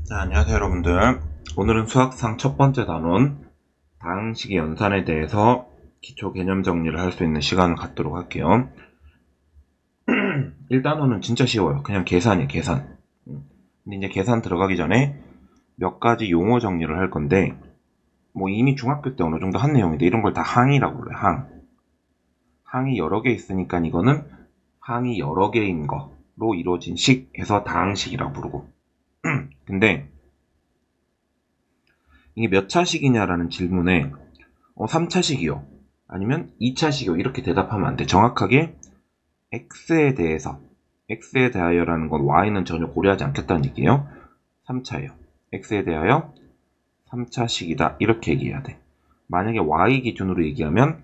자, 안녕하세요 여러분들. 오늘은 수학상 첫 번째 단원 다항식의 연산에 대해서 기초 개념 정리를 할 수 있는 시간을 갖도록 할게요. 1단원은 진짜 쉬워요. 그냥 계산이에요, 계산. 근데 이제 계산 들어가기 전에 몇 가지 용어 정리를 할 건데, 뭐 이미 중학교 때 어느 정도 한 내용인데 이런 걸 다 항이라고 불러요. 항이 여러 개 있으니까 이거는 항이 여러 개인 거로 이루어진 식에서 다항식이라고 부르고. 근데 이게 몇 차식이냐라는 질문에 3차식이요. 아니면 2차식이요. 이렇게 대답하면 안 돼. 정확하게 x에 대하여라는 건 y는 전혀 고려하지 않겠다는 얘기예요. 3차예요. x에 대하여 3차식이다. 이렇게 얘기해야 돼. 만약에 y 기준으로 얘기하면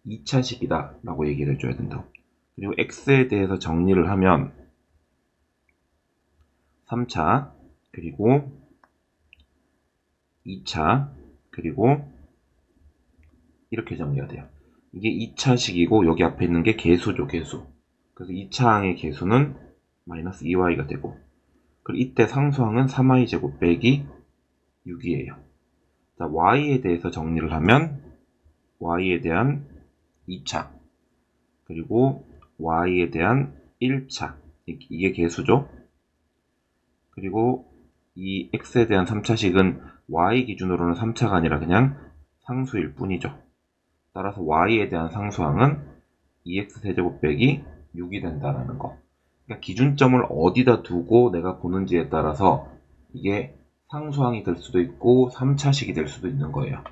2차식이다 라고 얘기를 해줘야 된다고. 그리고 x에 대해서 정리를 하면 3차, 그리고 2차, 그리고 이렇게 정리가 돼요. 이게 2차식이고 여기 앞에 있는 게 계수죠, 계수. 그래서 2차항의 계수는 마이너스 2y가 되고, 그리고 이때 상수항은 3y제곱 빼기 6이에요. 자, y에 대해서 정리를 하면 y에 대한 2차, 그리고 y에 대한 1차, 이게 계수죠. 그리고 이 x에 대한 3차식은 y 기준으로는 3차가 아니라 그냥 상수일 뿐이죠. 따라서 y에 대한 상수항은 2x세제곱 빼기 6이 된다는 거. 그러니까 기준점을 어디다 두고 내가 보는지에 따라서 이게 상수항이 될 수도 있고 3차식이 될 수도 있는 거예요.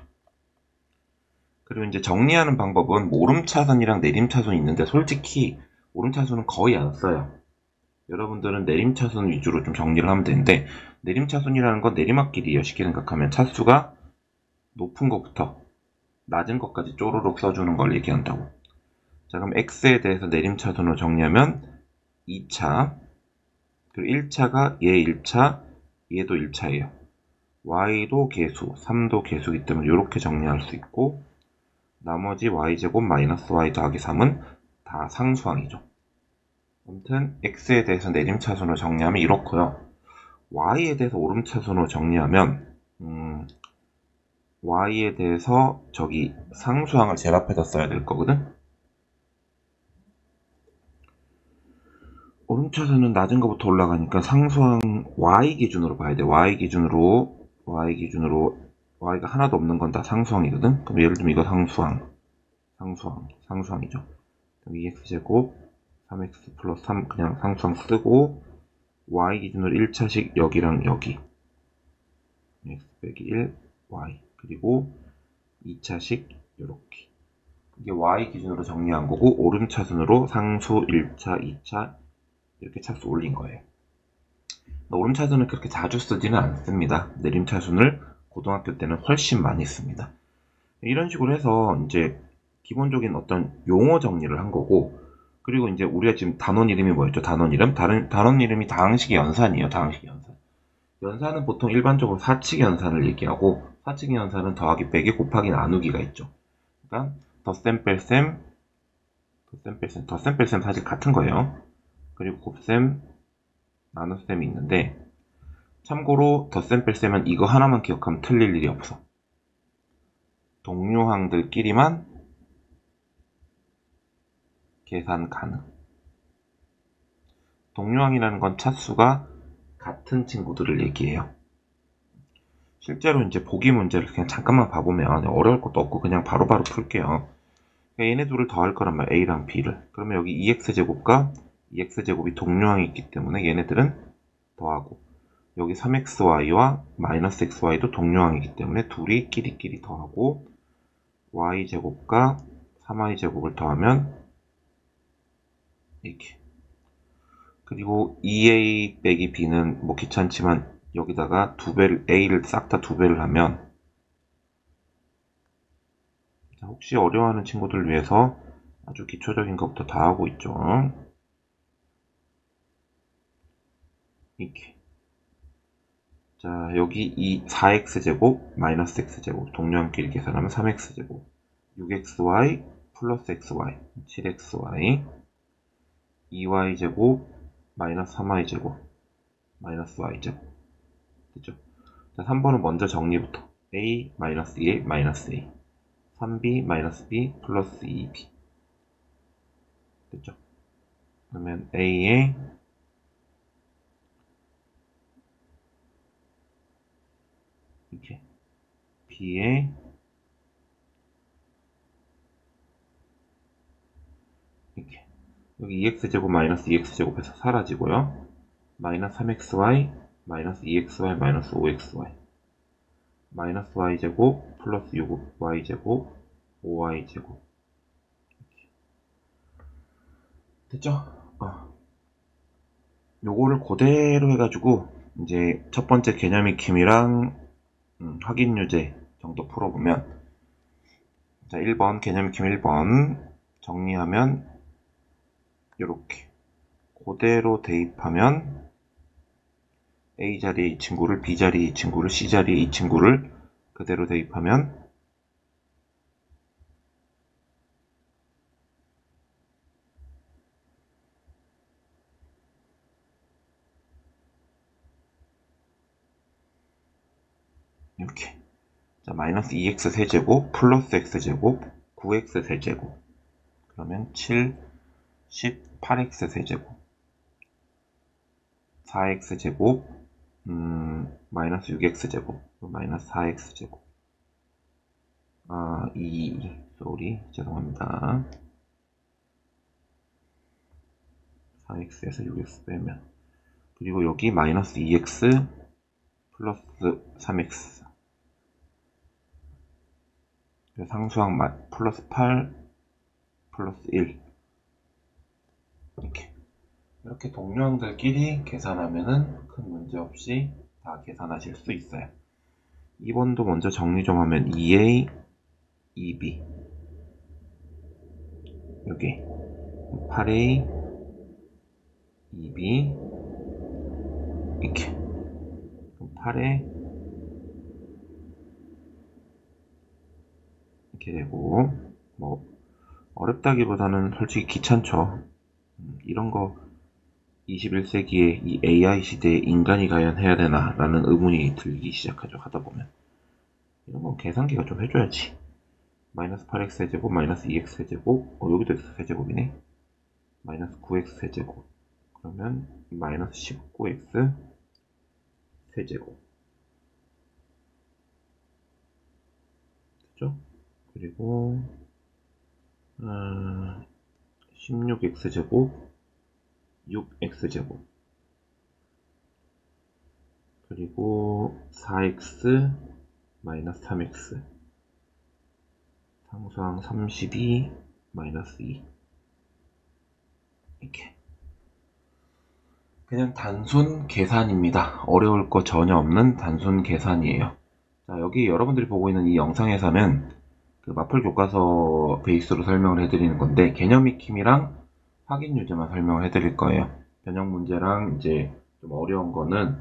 그리고 이제 정리하는 방법은 뭐 오름차순이랑 내림차순이 있는데 솔직히 오름차순은 거의 안 써요. 여러분들은 내림차순 위주로 좀 정리를 하면 되는데, 내림차순이라는 건 내리막길이에요. 쉽게 생각하면 차수가 높은 것부터 낮은 것까지 쪼르륵 써주는 걸 얘기한다고. 자, 그럼 x에 대해서 내림차순으로 정리하면 2차, 그리고 1차가 얘 1차, 얘도 1차예요. y도 계수, 3도 계수이기 때문에 이렇게 정리할 수 있고, 나머지 y제곱 마이너스 y 더하기 3은 다 상수항이죠. 아무튼 x에 대해서 내림차순으로 정리하면 이렇고요. y에 대해서 오름차순으로 정리하면 y에 대해서 저기 상수항을 제일 앞에다 써야 될 거거든. 오름차순은 낮은 것부터 올라가니까 상수항 y 기준으로 봐야 돼. y 기준으로 y가 하나도 없는 건 다 상수항이거든. 그럼 예를 들면 이거 상수항이죠. 그럼 2x제곱 3x 플러스 3 그냥 상수항 쓰고, y 기준으로 1차식 여기랑 여기 x 빼기 1 y, 그리고 2차식 요렇게. 이게 y 기준으로 정리한 거고, 오름차순으로 상수 1차, 2차 이렇게 차수 올린 거예요. 오름차순을 그렇게 자주 쓰지는 않습니다. 내림차순을 고등학교 때는 훨씬 많이 씁니다. 이런 식으로 해서 이제 기본적인 어떤 용어 정리를 한 거고, 그리고 이제 우리가 지금 단원 이름이 뭐였죠? 단원 이름이 다항식의 연산이에요. 다항식의 연산. 연산은 보통 일반적으로 사칙 연산을 얘기하고, 사칙 연산은 더하기 빼기 곱하기 나누기가 있죠. 그러니까 덧셈 뺄셈 사실 같은 거예요. 그리고 곱셈 나눗셈이 있는데, 참고로 덧셈 뺄셈은 이거 하나만 기억하면 틀릴 일이 없어. 동료항들끼리만 계산 가능. 동료항이라는 건 차수가 같은 친구들을 얘기해요. 실제로 이제 보기 문제를 그냥 잠깐만 봐보면 어려울 것도 없고 그냥 바로바로 풀게요. 그러니까 얘네 둘을 더할 거란 말이야, a랑 b를. 그러면 여기 2x제곱과 2x제곱이 동료항이 있기 때문에 얘네들은 더하고, 여기 3xy와 마이너스 xy도 동료항이기 때문에 둘이 끼리끼리 더하고, y제곱과 3y제곱을 더하면 이렇게. 그리고 2a 빼기 b는 뭐 귀찮지만 여기다가 a를 싹 다 2배를 하면, 혹시 어려워하는 친구들 위해서 아주 기초적인 것부터 다 하고 있죠. 이렇게. 자, 여기 이 4x제곱 마이너스 x제곱 동료항끼리 계산하면 3x제곱 6xy 플러스 xy 7xy 2y제곱 마이너스 3y제곱 마이너스 y제곱 됐죠? 자, 3번은 먼저 정리부터 a 마이너스 2a 마이너스 a 3b 마이너스 b 플러스 2b 됐죠? 그러면 a에 이렇게 b에 이렇게 여기 2x제곱 마이너스 2x제곱해서 사라지고요. 마이너스 3xy 마이너스 2xy 마이너스 5xy 마이너스 y제곱 플러스 6y제곱 5y제곱 됐죠? 요거를 그대로 해가지고 이제 첫 번째 개념 익힘이랑 확인 유제 정도 풀어보면 자 1번 개념 익힘 1번 정리하면 요렇게 그대로 대입하면 A 자리에 이 친구를 B 자리에 이 친구를 C 자리에 이 친구를 그대로 대입하면 이렇게 자 마이너스 2x 세제곱 플러스 x제곱 9x 세제곱 그러면 7 18x 세제곱 4x 제곱 마이너스 6x 제곱 마이너스 4x 제곱 2 죄송합니다 4x에서 6x 빼면 그리고 여기 마이너스 2x 플러스 3x 상수항 플러스 8 플러스 1 이렇게 동료항들끼리 계산하면은 큰 문제 없이 다 계산하실 수 있어요. 2번도 먼저 정리 좀 하면 2a, 2b 여기 8a, 2b 이렇게 8에 이렇게 되고 뭐 어렵다기보다는 솔직히 귀찮죠. 이런 거 21세기에 이 AI 시대에 인간이 과연 해야 되나 라는 의문이 들기 시작하죠. 하다 보면 이런 건 계산기가 좀 해줘야지. 마이너스 8x 세제곱 마이너스 2x 세제곱 여기도 x 세제곱이네. 마이너스 9x 세제곱 그러면 마이너스 19x 세제곱 됐죠? 그리고 16x제곱 6x제곱 그리고 4x 마이너스 3x 상수항 32 마이너스 2 이렇게 그냥 단순 계산입니다. 어려울 거 전혀 없는 단순 계산이에요. 자, 여기 여러분들이 보고 있는 이 영상에서는 그 마플 교과서 베이스로 설명을 해드리는 건데 개념 익힘이랑 확인 유제만 설명을 해드릴 거예요. 변형 문제랑 이제 좀 어려운 거는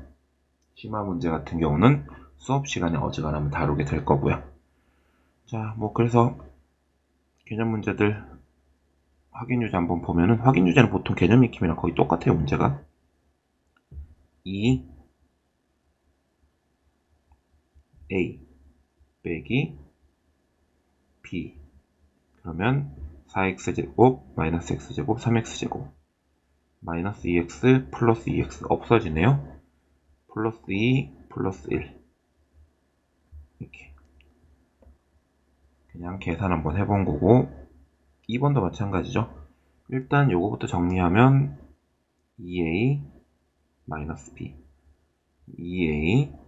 심화 문제 같은 경우는 수업 시간에 어지간하면 다루게 될 거고요. 자, 뭐 그래서 개념 문제들 확인 유제 한번 보면은 확인 유제는 보통 개념 익힘이랑 거의 똑같아요. 문제가 2 a 빼기 b 그러면 4x제곱 마이너스 x제곱 3x제곱 마이너스 2x 플러스 2x 없어지네요. 플러스 2 플러스 1 이렇게 그냥 계산 한번 해본 거고 2번도 마찬가지죠. 일단 요거부터 정리하면 2a 마이너스 b 2a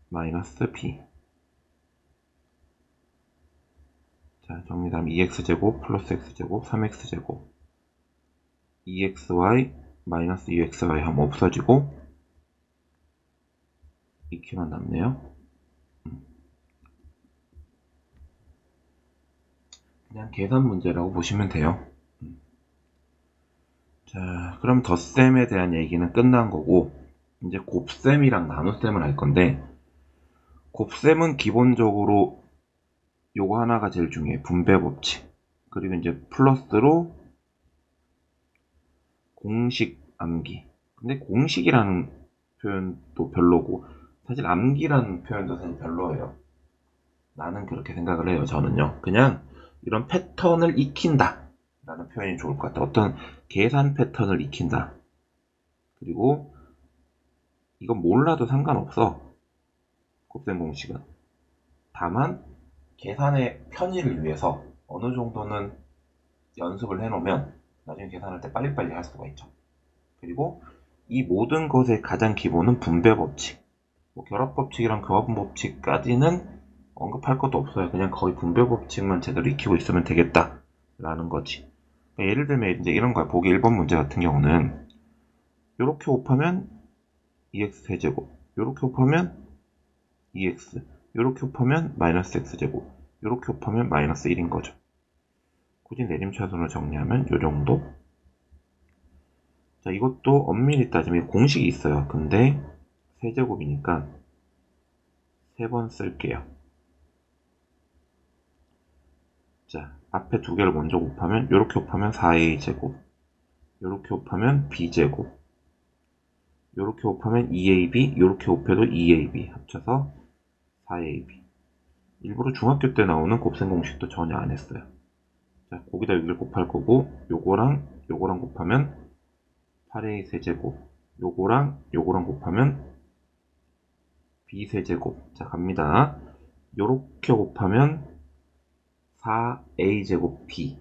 마이너스 b 자, 정리하면 2x제곱 플러스 x제곱 3x제곱 2xy 마이너스 2xy 하면 없어지고 이렇게만 남네요. 그냥 계산 문제라고 보시면 돼요. 자, 그럼 덧셈에 대한 얘기는 끝난 거고 이제 곱셈이랑 나눗셈을 할 건데 곱셈은 기본적으로 요거 하나가 제일 중요해. 분배 법칙. 그리고 이제 플러스로 공식 암기. 근데 공식이라는 표현도 별로고, 사실 암기라는 표현도 사실 별로예요. 나는 그렇게 생각을 해요, 저는요. 그냥 이런 패턴을 익힌다 라는 표현이 좋을 것 같아요. 어떤 계산 패턴을 익힌다. 그리고 이건 몰라도 상관없어. 곱셈 공식은. 다만 계산의 편의를 위해서 어느 정도는 연습을 해놓으면 나중에 계산할 때 빨리빨리 할 수가 있죠. 그리고 이 모든 것의 가장 기본은 분배 법칙. 뭐 결합 법칙이랑 교합 법칙까지는 언급할 것도 없어요. 그냥 거의 분배 법칙만 제대로 익히고 있으면 되겠다라는 거지. 그러니까 예를 들면 이제 이런 거야. 보기 1번 문제 같은 경우는 이렇게 곱하면 2x 세제곱, 이렇게 곱하면 2x, 이렇게 곱하면 마이너스 x제곱, 이렇게 곱하면 마이너스 1인 거죠. 굳이 내림차순으로 정리하면 이 정도. 자, 이것도 엄밀히 따지면 공식이 있어요. 근데 세제곱이니까 3번 쓸게요. 자, 앞에 두 개를 먼저 곱하면 이렇게 곱하면 4a제곱, 이렇게 곱하면 b제곱, 이렇게 곱하면 2ab, 이렇게 곱해도 2ab 합쳐서 4ab. 일부러 중학교 때 나오는 곱셈 공식도 전혀 안 했어요. 자, 거기다 여기를 곱할 거고, 요거랑 요거랑 곱하면 8a 세제곱, 요거랑 곱하면 b 세제곱. 자, 갑니다. 요렇게 곱하면 4a 제곱 b.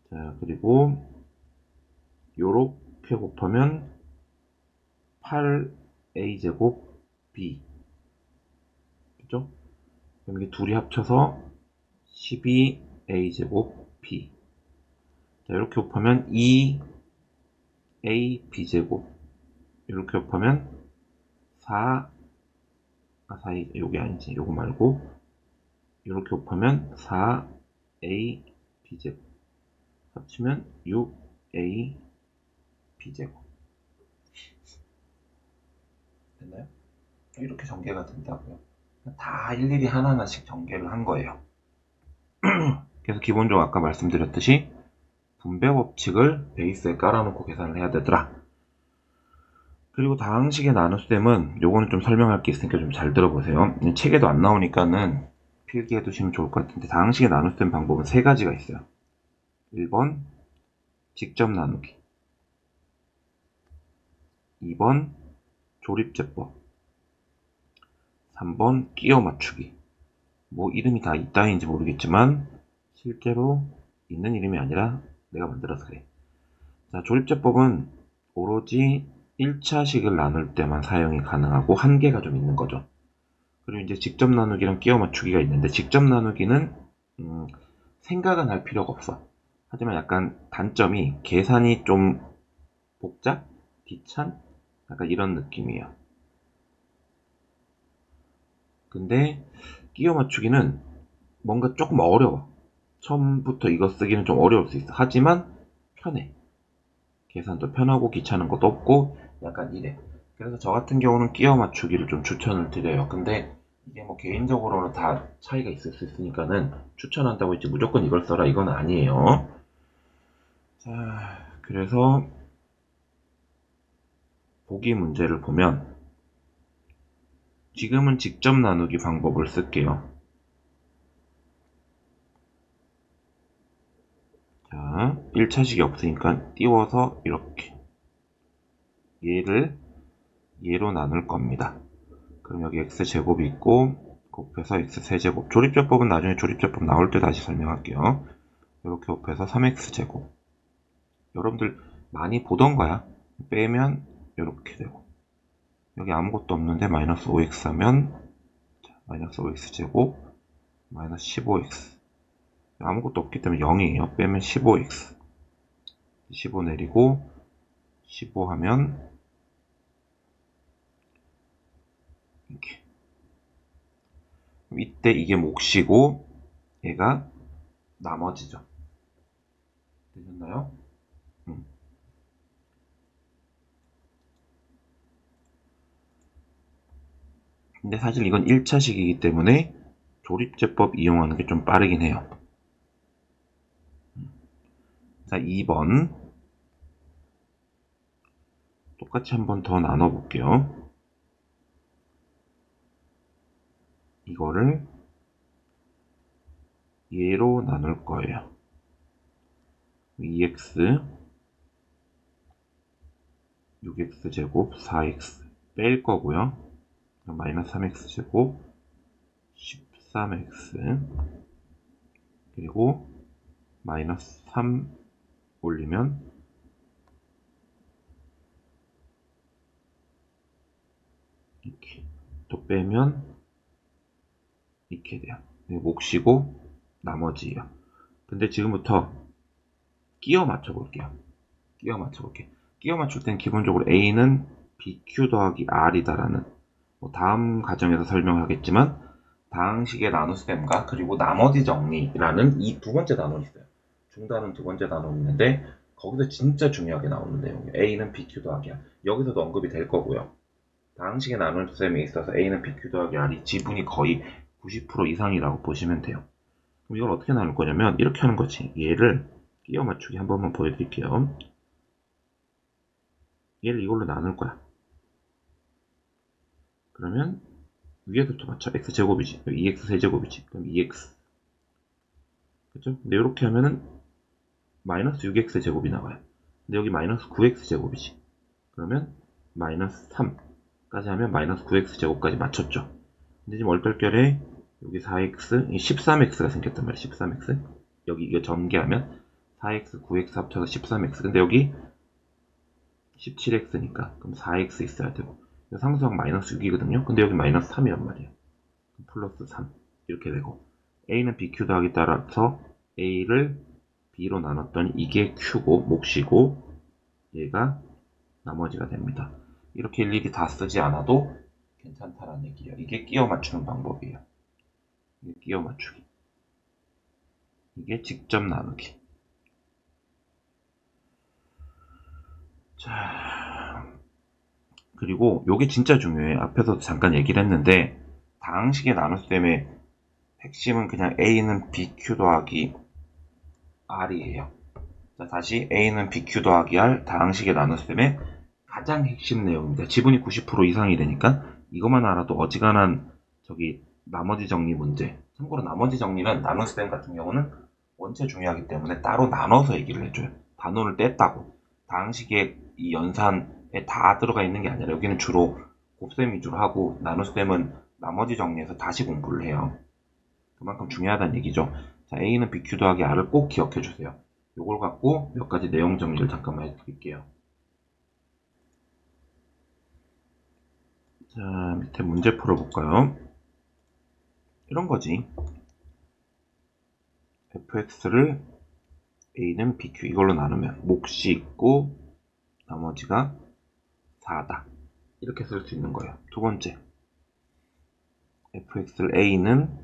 자, 그리고 요렇게 곱하면 8a 제곱 b. 그죠? 그럼 이게 둘이 합쳐서 12a 제곱 b. 자, 이렇게 곱하면 2a b 제곱. 이렇게 곱하면 4, 요게 아니지. 요거 말고 이렇게 곱하면 4a b제곱. 합치면 6a b제곱. 됐나요? 이렇게 전개가 된다고요. 다 일일이 하나하나씩 전개를 한 거예요. 그래서 기본적으로 아까 말씀드렸듯이 분배 법칙을 베이스에 깔아놓고 계산을 해야 되더라. 그리고 다항식의 나눗셈은 요거는 좀 설명할 게 있으니까 좀 잘 들어보세요. 책에도 안 나오니까는 필기해 두시면 좋을 것 같은데, 다항식의 나눗셈 방법은 3가지가 있어요. 1번 직접 나누기, 2번 조립제법, 3번 끼워 맞추기. 뭐 이름이 다 이따위인지 모르겠지만 실제로 있는 이름이 아니라 내가 만들어서 그래. 자, 조립제법은 오로지 1차식을 나눌 때만 사용이 가능하고 한계가 좀 있는 거죠. 그리고 이제 직접 나누기랑 끼워 맞추기가 있는데, 직접 나누기는 생각은 할 필요가 없어. 하지만 약간 단점이 계산이 좀 복잡? 귀찮? 약간 이런 느낌이에요. 근데 끼워 맞추기는 뭔가 조금 어려워. 처음부터 이거 쓰기는 좀 어려울 수 있어. 하지만 편해. 계산도 편하고 귀찮은 것도 없고 약간 이래. 그래서 저 같은 경우는 끼워 맞추기를 좀 추천을 드려요. 근데 이게 뭐 개인적으로는 다 차이가 있을 수 있으니까는 추천한다고 했지 무조건 이걸 써라 이건 아니에요. 자, 그래서 보기 문제를 보면 지금은 직접 나누기 방법을 쓸게요. 자, 1차식이 없으니까 띄워서 이렇게 얘를 얘로 나눌 겁니다. 그럼 여기 x제곱이 있고 곱해서 x세제곱. 조립제법은 나중에 조립제법 나올 때 다시 설명할게요. 이렇게 곱해서 3x제곱. 여러분들 많이 보던 거야. 빼면 이렇게 되고, 여기 아무것도 없는데 마이너스 5x 하면 마이너스 5x제곱 마이너스 15x. 아무것도 없기 때문에 0이에요. 빼면 15x. 15 내리고 15 하면 이렇게. 이때 이게 몫이고 얘가 나머지죠. 되셨나요? 근데 사실 이건 1차식이기 때문에 조립제법 이용하는 게 좀 빠르긴 해요. 자, 2번. 똑같이 한 번 더 나눠볼게요. 이거를 얘로 나눌 거예요. 2x, 6x제곱, 4x 뺄 거고요. 마이너스 3x제곱, 13x, 그리고 마이너스 3 올리면 이렇게, 또 빼면 이렇게 돼요. 몫이고 나머지예요. 근데 지금부터 끼워 맞춰볼게요. 끼워 맞출 땐 기본적으로 a는 bq 더하기 r이다라는, 다음 과정에서 설명하겠지만 다항식의 나눗셈과 그리고 나머지 정리라는 이 두 번째 단원이 있어요. 중단은 두 번째 단원이 있는데 거기서 진짜 중요하게 나오는 내용이에요. a는 bq 더하기 r. 여기서도 언급이 될 거고요. 다항식의 나눗셈에 있어서 a는 bq 더하기 r이 지분이 거의 90% 이상이라고 보시면 돼요. 그럼 이걸 어떻게 나눌 거냐면 이렇게 하는 거지. 얘를 끼워 맞추기 한 번만 보여드릴게요. 얘를 이걸로 나눌 거야. 그러면 위에서부터 맞춰. x제곱이지. 2x 세제곱이지. 그럼 2x. 그죠? 근데 이렇게 하면은 마이너스 6x 제곱이 나와요. 근데 여기 마이너스 9x 제곱이지. 그러면 마이너스 3까지 하면 마이너스 9x 제곱까지 맞췄죠. 근데 지금 얼떨결에 여기 4x, 13x가 생겼단 말이야. 13x. 여기 이거 전개하면 4x, 9x 합쳐서 13x. 근데 여기 17x니까 그럼 4x 있어야 되고, 상수항 마이너스 6이거든요. 근데 여기 마이너스 3이란 말이에요. 플러스 3 이렇게 되고, a는 bq 더하기 따라서 a를 b로 나눴더니 이게 q고 몫이고 얘가 나머지가 됩니다. 이렇게 일일이 다 쓰지 않아도 괜찮다라는 얘기예요. 이게 끼워 맞추는 방법이에요. 이게 끼워 맞추기. 이게 직접 나누기. 자, 그리고 요게 진짜 중요해요. 앞에서도 잠깐 얘기를 했는데 다항식의 나눗셈의 핵심은 그냥 a는 bq 더하기 r이에요. 자, 다시 a는 bq 더하기 r 다항식의 나눗셈의 가장 핵심 내용입니다. 지분이 90% 이상이 되니까 이것만 알아도 어지간한 나머지 정리 문제. 참고로 나머지 정리는 나눗셈 같은 경우는 원체 중요하기 때문에 따로 나눠서 얘기를 해줘요. 단원을 뗐다고. 다항식의 이 연산에 다 들어가 있는 게 아니라 여기는 주로 곱셈 위주로 하고 나눗셈은 나머지 정리해서 다시 공부를 해요. 그만큼 중요하다는 얘기죠. 자, a는 bq 더하기 r을 꼭 기억해 주세요. 요걸 갖고 몇 가지 내용 정리를 잠깐만 해드릴게요. 자, 밑에 문제 풀어볼까요? 이런 거지. fx를 a는 bq 이걸로 나누면 몫이 있고 나머지가 4다. 이렇게 쓸 수 있는 거예요. 두 번째, fx를 a는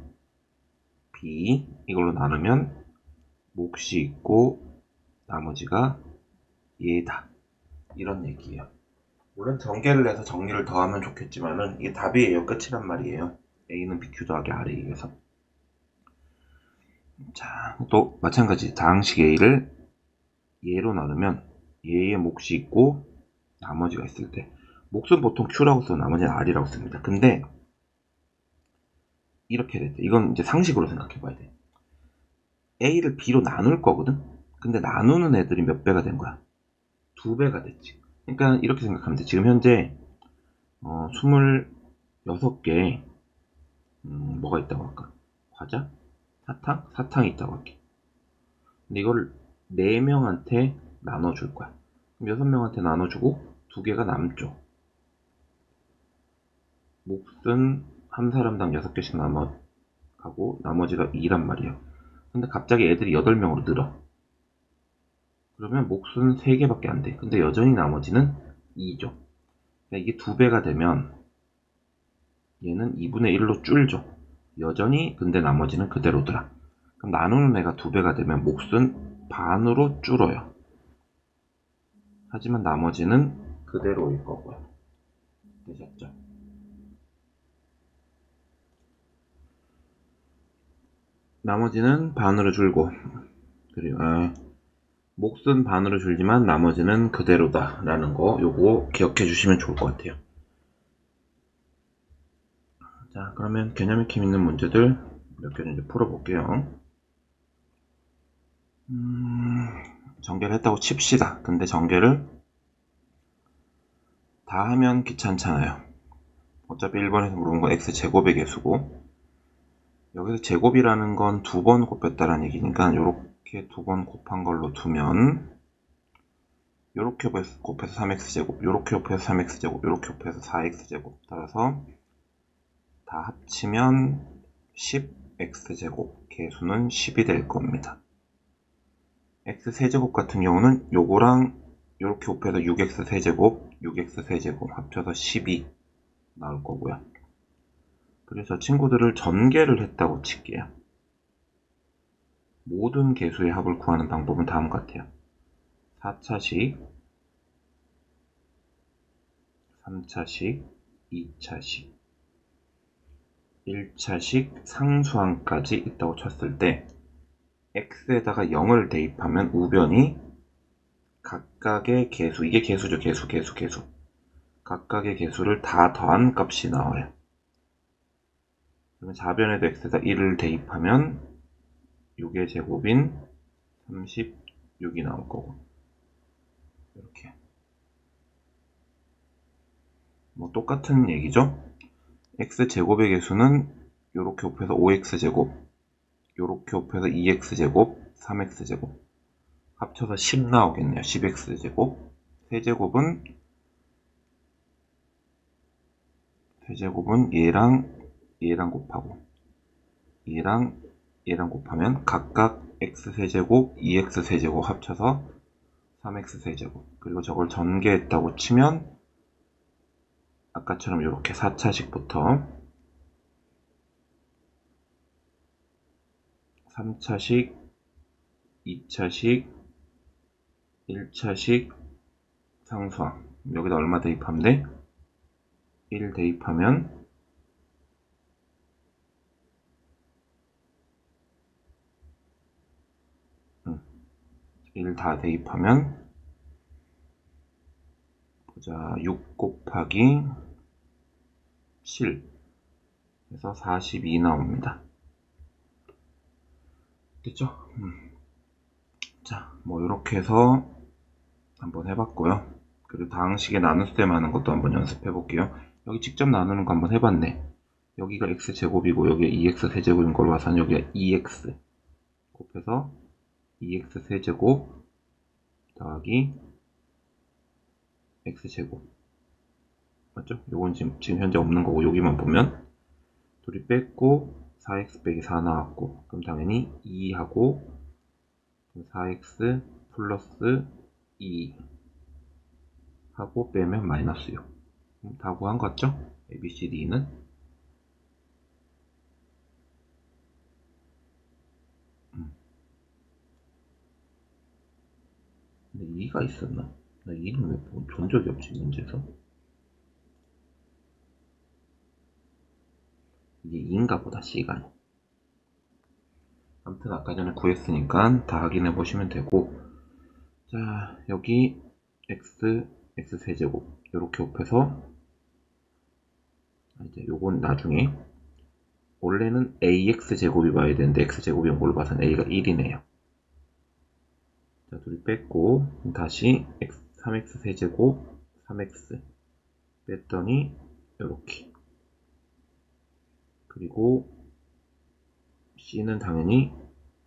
b 이걸로 나누면 몫이 있고 나머지가 얘다. 이런 얘기예요. 물론 전개를 해서 정리를 더하면 좋겠지만은 이게 답이에요. 끝이란 말이에요. a는 bq 더하기 r에 의해서. 자, 또 마찬가지 다항식 a를 얘로 나누면 얘의 몫이 있고 나머지가 있을 때, 몫은 보통 q라고 쓰고 나머지는 r이라고 씁니다. 근데 이렇게 됐대. 이건 이제 상식으로 생각해 봐야 돼. a를 b로 나눌 거거든. 근데 나누는 애들이 몇 배가 된 거야? 2배가 됐지. 그러니까 이렇게 생각하면 돼. 지금 현재 26개 뭐가 있다고 할까? 과자? 사탕? 사탕이 있다고 할게. 근데 이걸 4명한테 나눠줄 거야. 그럼 6명한테 나눠주고 2개가 남죠. 몫은 한 사람당 6개씩 가고 나머지가 2란 말이에요. 근데 갑자기 애들이 8명으로 늘어. 그러면 몫은 3개밖에 안 돼. 근데 여전히 나머지는 2죠. 그러니까 이게 2배가 되면 얘는 2분의 1로 줄죠. 여전히 근데 나머지는 그대로더라. 그럼 나누는 애가 2배가 되면 몫은 반으로 줄어요. 하지만 나머지는 그대로일 거고요. 되셨죠? 나머지는 반으로 줄고, 그리고 몫은 반으로 줄지만 나머지는 그대로다 라는 거 요거 기억해 주시면 좋을 것 같아요. 자, 그러면 개념 익힘 있는 문제들 몇 개를 이제 풀어볼게요. 전개를 했다고 칩시다. 근데 전개를 다 하면 귀찮잖아요. 어차피 1번에서 물어본 건 x제곱의 개수고, 여기서 제곱이라는 건 2번 곱했다라는 얘기니까 요렇게 2번 곱한 걸로 두면 요렇게 곱해서 3x제곱, 요렇게 곱해서 3x제곱, 요렇게 곱해서 4x제곱, 따라서 다 합치면 10x제곱, 개수는 10이 될 겁니다. x세제곱 같은 경우는 요거랑 요렇게 곱해서 6x세제곱, 6x세제곱 합쳐서 10이 나올 거고요. 그래서 친구들을 전개를 했다고 칠게요. 모든 개수의 합을 구하는 방법은 다음과 같아요. 4차식, 3차식, 2차식, 1차식 상수항까지 있다고 쳤을 때 x에다가 0을 대입하면 우변이 각각의 개수, 이게 개수죠. 개수. 각각의 개수를 다 더한 값이 나와요. 그러면 좌변에도 x에다 1을 대입하면 6의 제곱인 36이 나올 거고, 이렇게 뭐 똑같은 얘기죠. x제곱의 개수는 요렇게 곱해서 5x제곱, 요렇게 곱해서 2x제곱, 3x제곱 합쳐서 10 나오겠네요. 10x제곱. 세제곱은 얘랑 곱하고 얘랑 곱하면 각각 x세제곱, 2x세제곱 합쳐서 3x세제곱. 그리고 저걸 전개했다고 치면 아까처럼 이렇게 4차식부터 3차식, 2차식, 1차식 상수항, 여기다 얼마 대입하면 돼? 1 대입하면 1 다 대입하면 보자, 6 곱하기 7 해서 42 나옵니다. 됐죠? 자, 뭐 이렇게 해서 한번 해봤고요. 그리고 다항식에 나눗셈 하는 것도 한번 연습해 볼게요. 여기 직접 나누는 거 한번 해봤네. 여기가 x제곱이고 여기가 2x 세제곱인 걸로 봐서 여기가 2x 곱해서 2x 세제곱 더하기 x제곱, 맞죠? 요건 지금 현재 없는 거고, 여기만 보면 둘이 뺐고 4x 빼기 4 나왔고, 그럼 당연히 2하고 4x 플러스 2 하고 빼면 마이너스 6. 다 구한 것 같죠? A, B, C, D는. 근데 2가 있었나? 나 2는 왜 본 적이 없지, 문제에서? 이게 2인가 보다, C가. 아무튼 아까 전에 구했으니까 다 확인해 보시면 되고, 자, 여기 x세제곱 이렇게 곱해서, 이제 요건 나중에, 원래는 ax제곱이 봐야 되는데 x제곱이 온 걸로 봐서는 a가 1이네요. 자, 둘이 뺐고 다시 3x 세제곱 3x 뺐더니 이렇게, 그리고 c는 당연히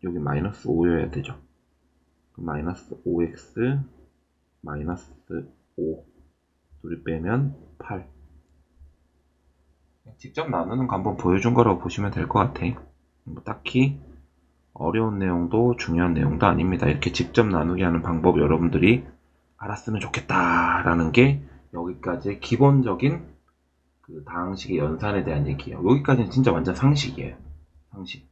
여기 마이너스 5여야 되죠. 마이너스 5x 마이너스 5 둘이 빼면 8. 직접 나누는 거 한번 보여준 거라고 보시면 될 것 같아. 뭐 딱히 어려운 내용도 중요한 내용도 아닙니다. 이렇게 직접 나누기 하는 방법 여러분들이 알았으면 좋겠다라는 게 여기까지 기본적인 그 다항식의 연산에 대한 얘기예요. 여기까지는 진짜 완전 상식이에요. 상식.